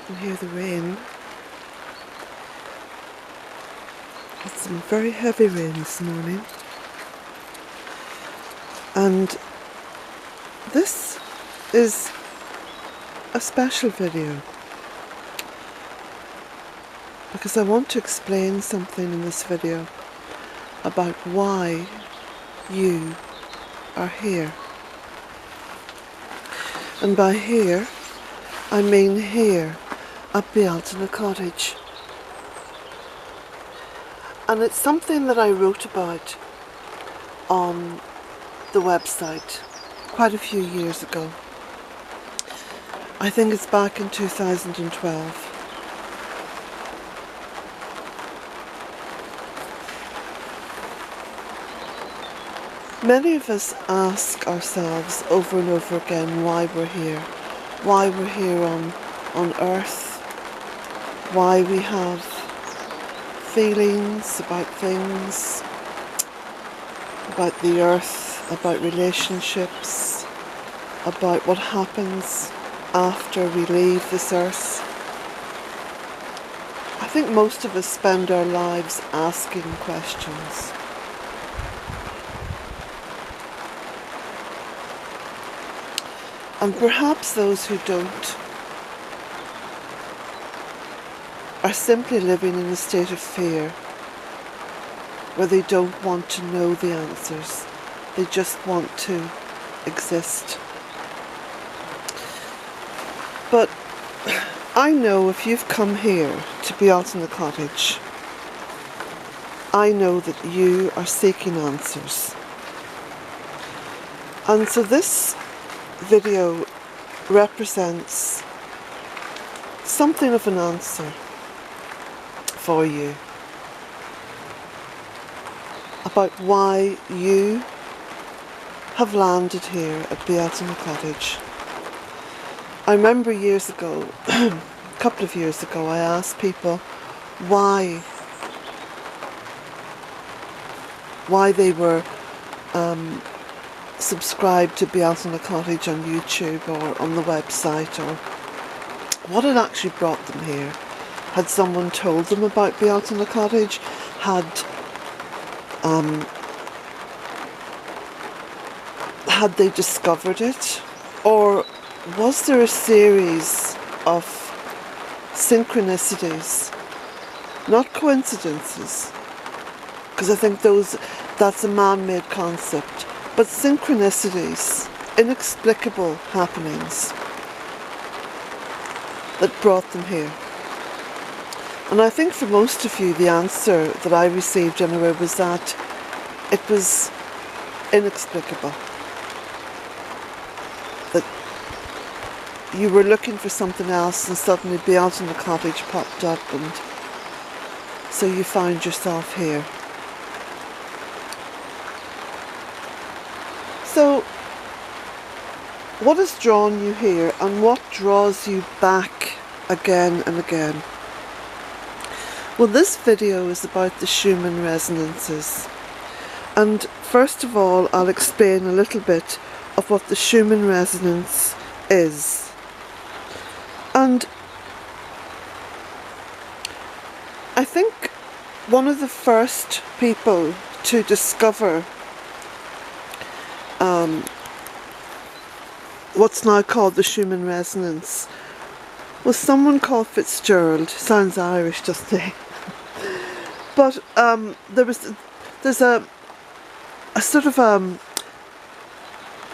You can hear the rain. It's some very heavy rain this morning. And this is a special video because I want to explain something in this video about why you are here. And by here, I mean here at Bealtaine Cottage. And it's something that I wrote about on the website quite a few years ago. I think it's back in 2012. Many of us ask ourselves over and over again why we're here on Earth, why we have feelings about things, about the Earth, about relationships, about what happens after we leave this Earth. I think most of us spend our lives asking questions. And perhaps those who don't are simply living in a state of fear where they don't want to know the answers. They just want to exist. But I know if you've come here to Bealtaine Cottage, I know that you are seeking answers. And so this video represents something of an answer for you about why you have landed here at Bealtaine Cottage. I remember years ago, a couple of years ago, I asked people why they were subscribed to Bealtaine Cottage on YouTube or on the website, or what had actually brought them here. Had someone told them about Bealtaine Cottage? Had they discovered it? Or was there a series of synchronicities, not coincidences, because I think that's a man-made concept, but synchronicities, inexplicable happenings that brought them here. And I think for most of you the answer that I received anyway was that it was inexplicable. That you were looking for something else and suddenly Bealtaine Cottage popped up, and so you found yourself here. So, what has drawn you here and what draws you back again and again? Well, this video is about the Schumann resonances. And first of all, I'll explain a little bit of what the Schumann resonance is. And I think one of the first people to discover what's now called the Schumann resonance was someone called Fitzgerald. Sounds Irish, doesn't it? But there's a sort of a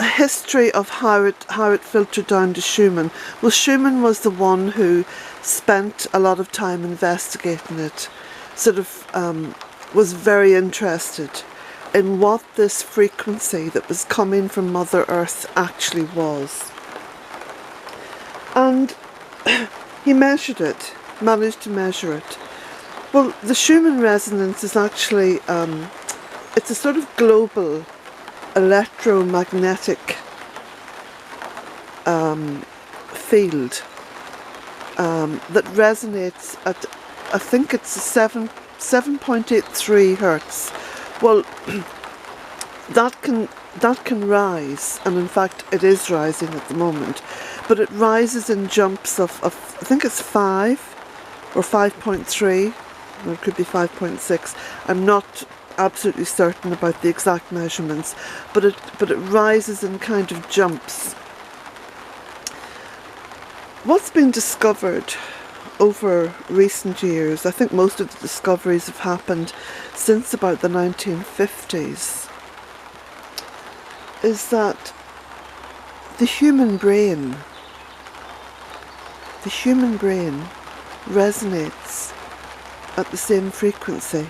history of how it filtered down to Schumann. Well, Schumann was the one who spent a lot of time investigating it, sort of was very interested in what this frequency that was coming from Mother Earth actually was. And he measured it, managed to measure it. Well, the Schumann resonance is actually, it's a sort of global electromagnetic field that resonates at, I think it's 7.83 hertz. Well, that can rise, and in fact it is rising at the moment, but it rises in jumps of I think it's 5 or 5.3, or it could be 5.6. I'm not absolutely certain about the exact measurements, but it rises in kind of jumps. What's been discovered over recent years, I think most of the discoveries have happened since about the 1950s, is that the human brain resonates at the same frequency,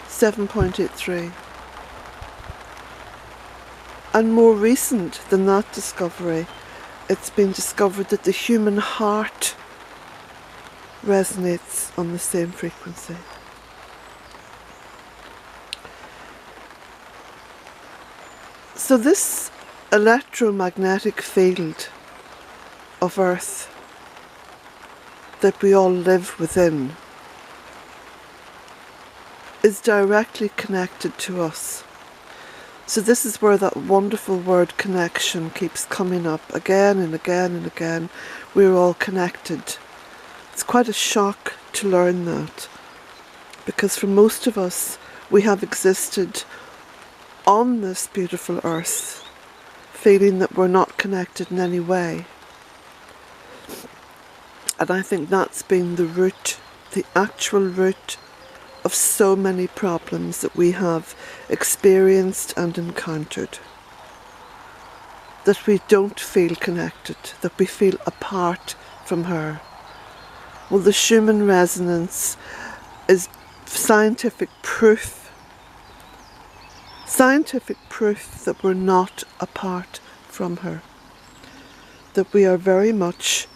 7.83. And more recent than that discovery, it's been discovered that the human heart resonates on the same frequency. So this electromagnetic field of Earth that we all live within is directly connected to us. So this is where that wonderful word connection keeps coming up again and again and again. We're all connected. It's quite a shock to learn that, because for most of us, we have existed on this beautiful earth feeling that we're not connected in any way. And I think that's been the root, the actual root of so many problems that we have experienced and encountered. That we don't feel connected, that we feel apart from her. Well, the Schumann resonance is scientific proof that we're not apart from her, that we are very much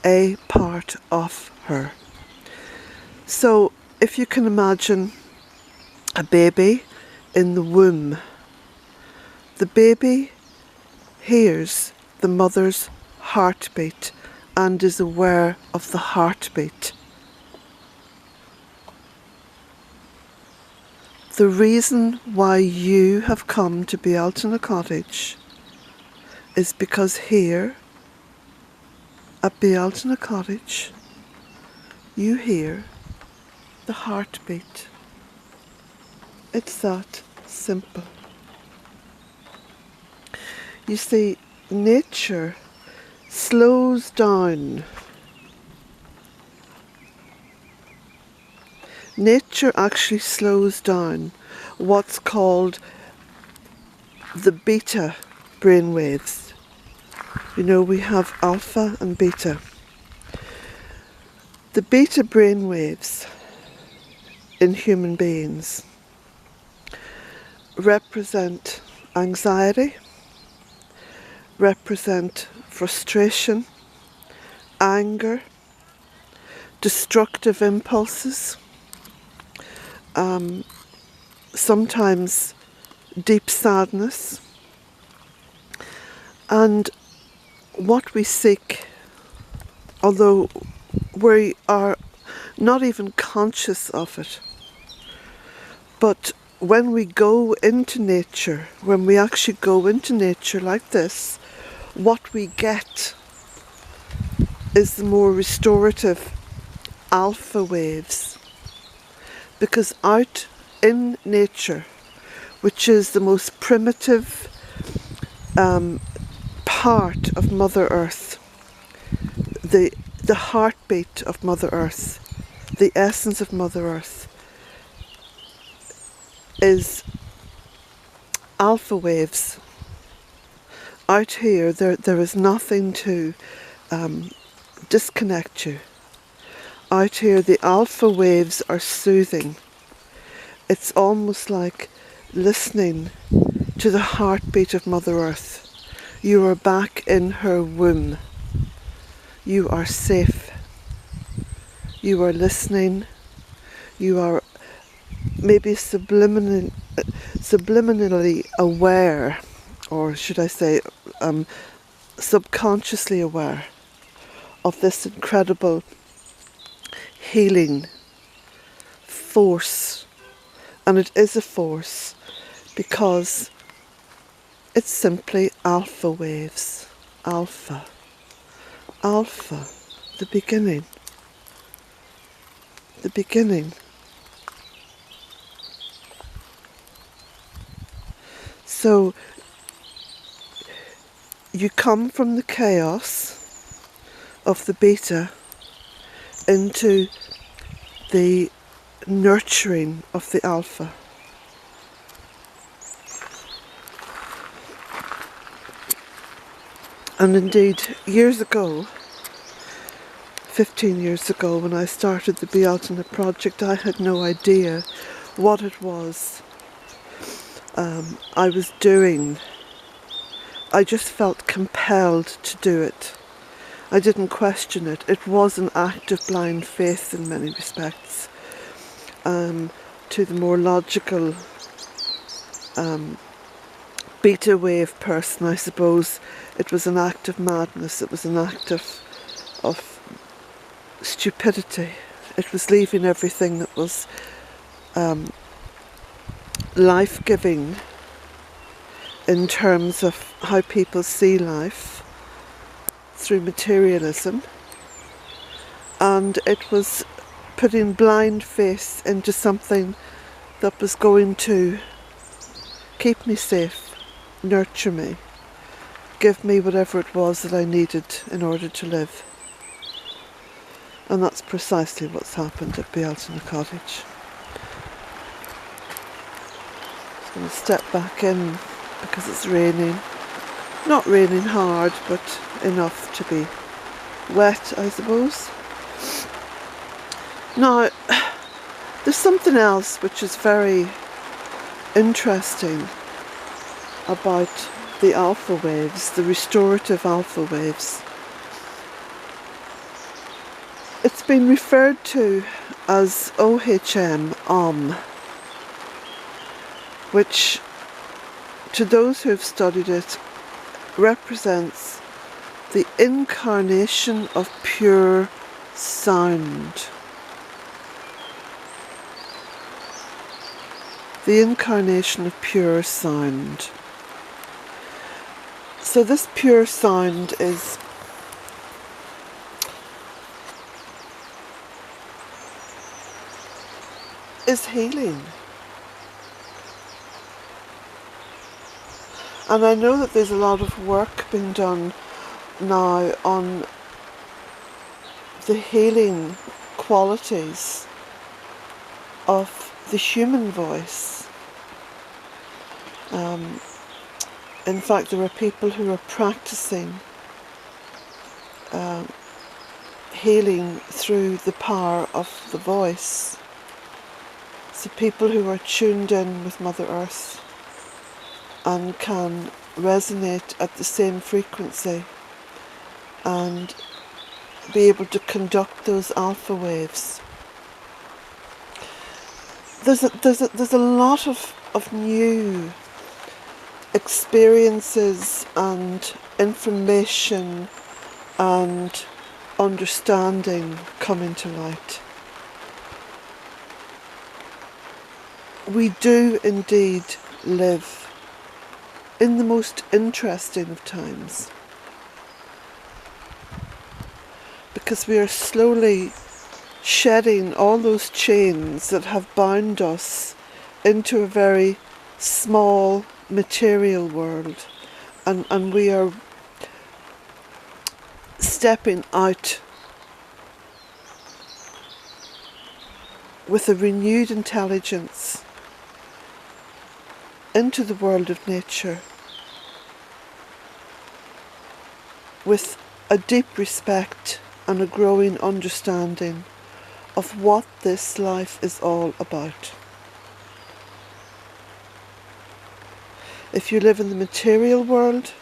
a part of her. So if you can imagine a baby in the womb, the baby hears the mother's heartbeat and is aware of the heartbeat. The reason why you have come to Bealtaine Cottage is because here at Bealtaine Cottage you hear the heartbeat. It's that simple. You see, nature slows down. Nature actually slows down what's called the beta brainwaves. You know, we have alpha and beta. The beta brainwaves in human beings represent anxiety, represent frustration, anger, destructive impulses, sometimes deep sadness. And what we seek, although we are not even conscious of it, but when we go into nature, when we actually go into nature like this, what we get is the more restorative alpha waves. Because out in nature, which is the most primitive part of Mother Earth, the heartbeat of Mother Earth, the essence of Mother Earth, is alpha waves. Out here, there is nothing to disconnect you. Out here, the alpha waves are soothing. It's almost like listening to the heartbeat of Mother Earth. You are back in her womb. You are safe. You are listening. You are maybe subliminally aware, or should I say subconsciously aware of this incredible healing force And it is a force because it's simply alpha waves. Alpha. Alpha. The beginning. The beginning. So you come from the chaos of the beta into the nurturing of the alpha. And indeed, years ago, 15 years ago, when I started the Bealtaine Project, I had no idea what it was I was doing. I just felt compelled to do it. I didn't question it. It was an act of blind faith in many respects. To the more logical beta wave person, I suppose, it was an act of madness. It was an act of stupidity. It was leaving everything that was life-giving in terms of how people see life through materialism, and it was putting blind faith into something that was going to keep me safe, nurture me, give me whatever it was that I needed in order to live. And that's precisely what's happened at Bealtaine Cottage. I'm going to step back in because it's raining. Not raining hard, but enough to be wet, I suppose. Now, there's something else which is very interesting about the alpha waves, the restorative alpha waves. It's been referred to as OHM, which, to those who have studied it, represents the incarnation of pure sound. The incarnation of pure sound. So this pure sound is healing. And I know that there's a lot of work being done now on the healing qualities of the human voice. In fact, there are people who are practicing healing through the power of the voice. So people who are tuned in with Mother Earth and can resonate at the same frequency and be able to conduct those alpha waves. There's a lot of new experiences and information and understanding coming to light. We do indeed live in the most interesting of times, because we are slowly shedding all those chains that have bound us into a very small material world, and we are stepping out with a renewed intelligence into the world of nature, with a deep respect and a growing understanding of what this life is all about. If you live in the material world,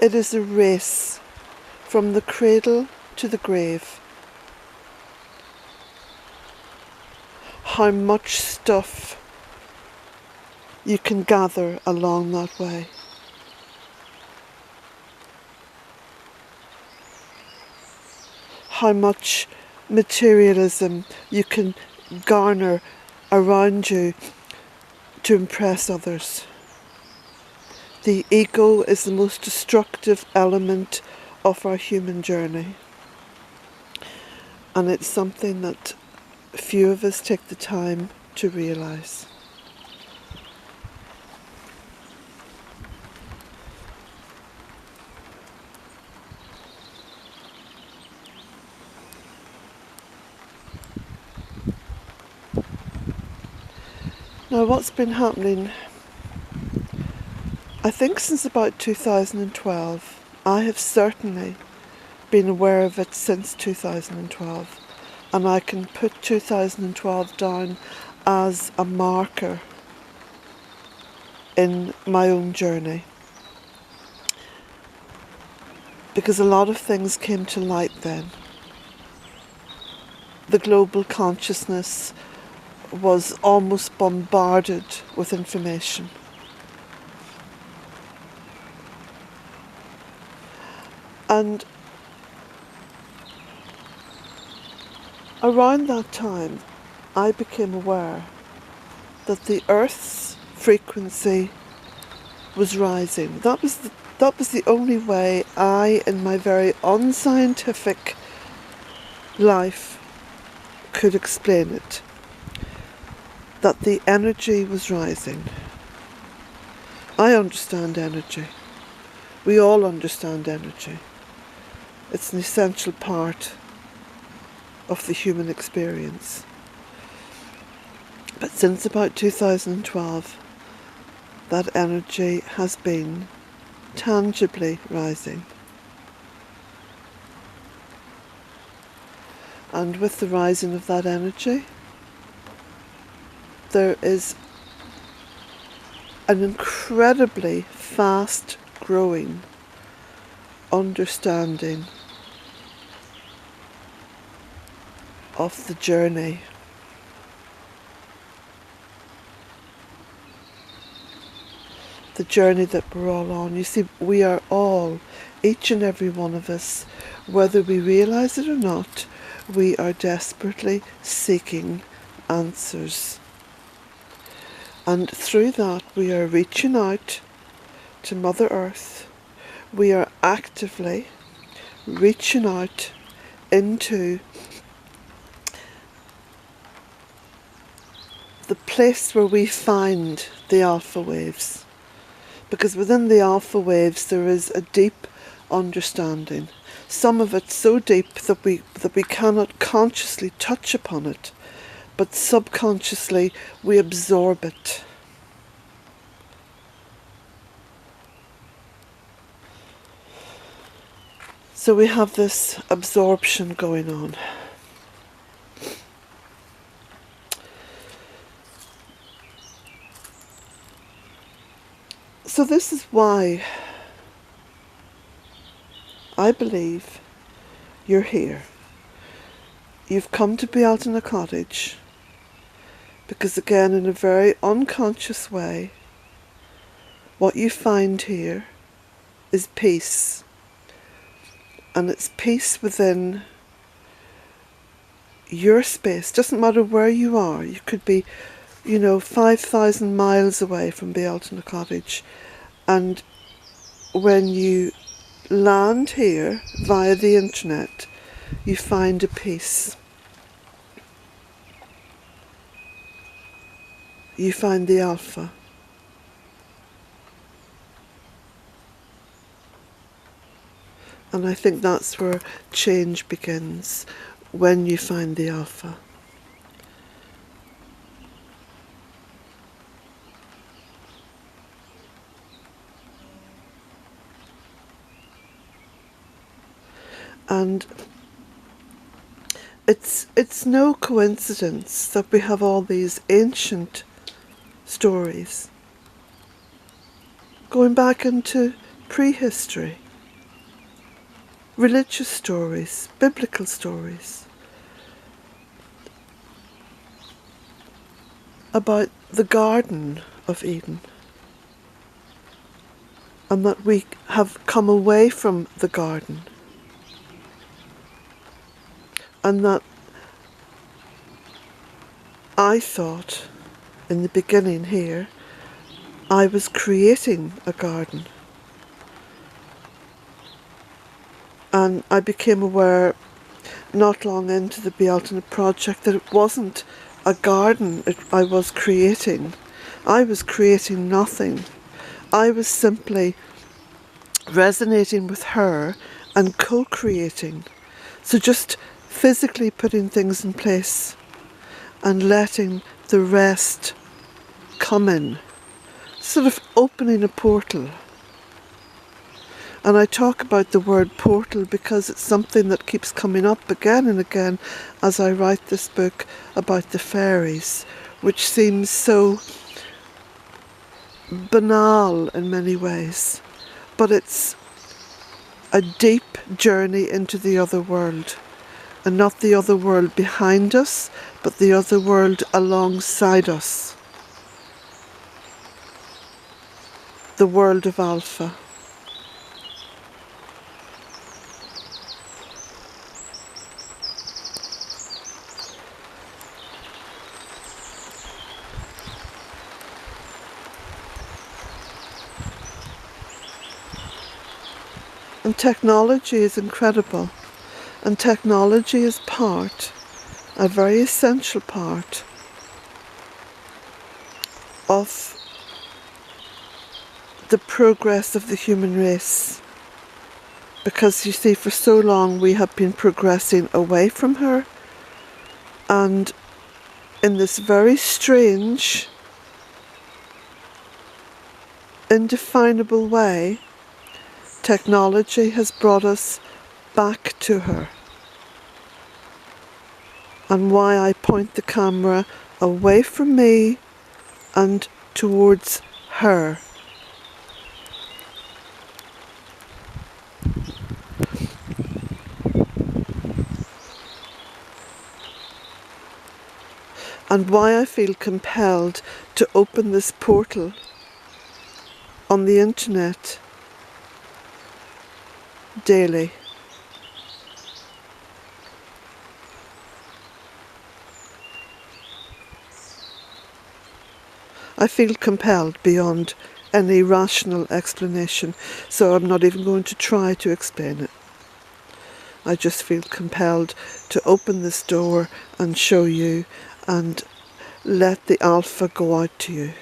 it is a race from the cradle to the grave. How much stuff you can gather along that way. How much materialism you can garner around you to impress others. The ego is the most destructive element of our human journey. And it's something that few of us take the time to realise. Now, what's been happening, I think since about 2012, I have certainly been aware of it since 2012, and I can put 2012 down as a marker in my own journey, because a lot of things came to light then. The global consciousness was almost bombarded with information. And around that time, I became aware that the Earth's frequency was rising. That was the only way I, in my very unscientific life, could explain it. That the energy was rising. I understand energy. We all understand energy. It's an essential part of the human experience. But since about 2012, that energy has been tangibly rising. And with the rising of that energy, there is an incredibly fast growing understanding of the journey. The journey that we're all on. You see, we are all, each and every one of us, whether we realise it or not, we are desperately seeking answers. And through that we are reaching out to Mother Earth. We are actively reaching out into the place where we find the alpha waves. Because within the alpha waves there is a deep understanding. Some of it so deep that we cannot consciously touch upon it, but subconsciously we absorb it. So we have this absorption going on. So this is why I believe you're here. You've come to Bealtaine Cottage because, again, in a very unconscious way, what you find here is peace. And it's peace within your space. Doesn't matter where you are. You could be, 5,000 miles away from Bealtaine Cottage. And when you land here via the internet, you find a peace. You find the alpha. And I think that's where change begins, when you find the alpha. And it's no coincidence that we have all these ancient stories going back into prehistory, religious stories, biblical stories about the Garden of Eden, and that we have come away from the garden, and that I thought in the beginning here I was creating a garden, and I became aware not long into the Bealtaine Project that it wasn't a garden I was creating. I was creating nothing. I was simply resonating with her and co-creating. So just physically putting things in place and letting the rest come in. Sort of opening a portal. And I talk about the word portal because it's something that keeps coming up again and again as I write this book about the fairies, which seems so banal in many ways. But it's a deep journey into the other world. And not the other world behind us, but the other world alongside us. The world of Alpha. And technology is incredible. And technology is a very essential part of the progress of the human race. Because you see, for so long we have been progressing away from her, and in this very strange, indefinable way, technology has brought us back to her. And why I point the camera away from me and towards her. And why I feel compelled to open this portal on the internet daily. I feel compelled beyond any rational explanation, so I'm not even going to try to explain it. I just feel compelled to open this door and show you and let the Alpha go out to you.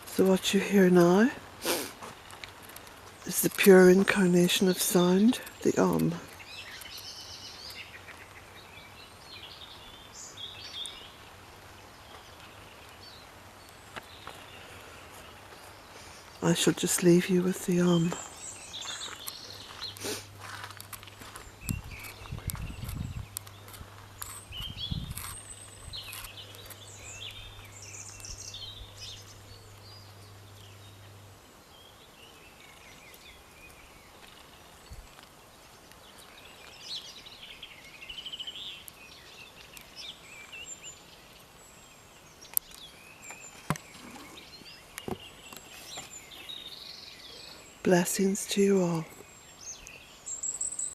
So what you hear now is the pure incarnation of sound, the Om. I shall just leave you with the Om. Blessings to you all.